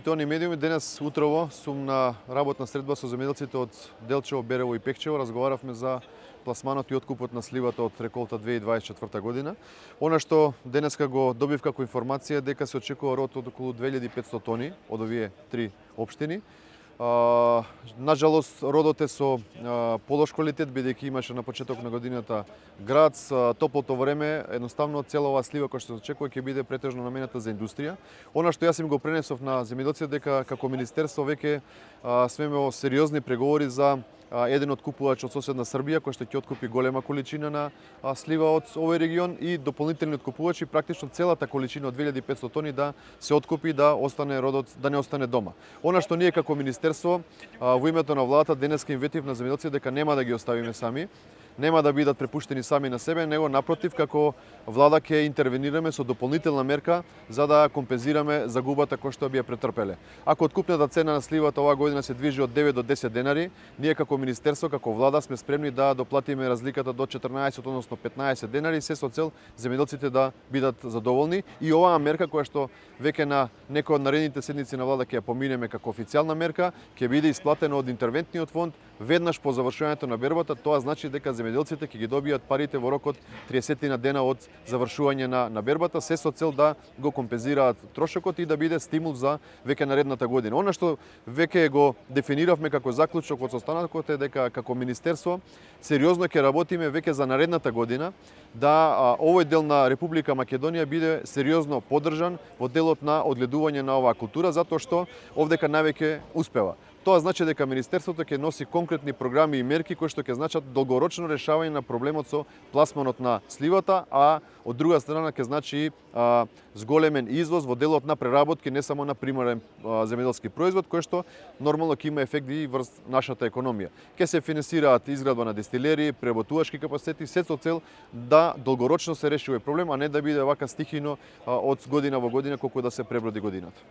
почитувани медиуми, денес утрово сум на работна средба со земјоделците од Делчево, Берево и Пекчево. Разговаравме за пласманот и откупот на сливата од реколта 2024 година. Она што денеска го добив како информација е дека се очекува род од околу 2500 тони од овие три општини. Нажалост, родот е со полош квалитет, бидејќи имаше на почеток на годината град, топлото време, едноставно цела оваа слива која што се очекува ќе биде претежно наменета за индустрија. Она што јас им го пренесов на земјоделците дека како министерство веќе сме во сериозни преговори за еден откупувач од соседна Србија кој што ќе откупи голема количина на слива од овој регион и дополнителни откупувачи, практично целата количина од 2500 тони да се откупи, да остане родот, да не остане дома. Она што ние како министерство во името на владата денеска им ветив на земјоделците дека нема да ги оставиме сами, нема да бидат препуштени сами на себе, него напротив како влада ќе интервенираме со дополнителна мерка за да компензираме загубата која што би ја претрпеле. Ако откупната цена на сливата оваа година се движи од 9 до 10 денари, ние како министерство, како влада сме спремни да доплатиме разликата до 14, односно 15 денари, се со цел земјоделците да бидат задоволни. И оваа мерка која што веќе на некој од наредните седници на влада ќе ја поминеме како официјална мерка, ќе биде исплатена од интервентниот фонд веднаш по завршувањето на бербата. Тоа значи дека земјоделците ќе ги добијат парите во рок од 30 на дена од завршување на бербата, се со цел да го компензираат трошокот и да биде стимул за веќе наредната година. Она што веќе го дефиниравме како заклучок од состанокот е дека како министерство сериозно ќе работиме веќе за наредната година да овој дел на Република Македонија биде сериозно поддржан во делот на одгледување на оваа култура, затоа што овдека највеќе успева. Тоа значи дека министерството ќе носи конкретни програми и мерки кои што ќе значат долгорочно решавање на проблемот со пласманот на сливата, а од друга страна ќе значи зголемен извоз во делот на преработки, не само на примарен земјоделски производ, кој што нормално ќе има ефект и врз нашата економија. Ќе се финансираат изградба на дестилерии, преработувачки капацитети, се со цел да долгорочно се реши овој проблем, а не да биде вака стихино од година во година колку да се преброди годината.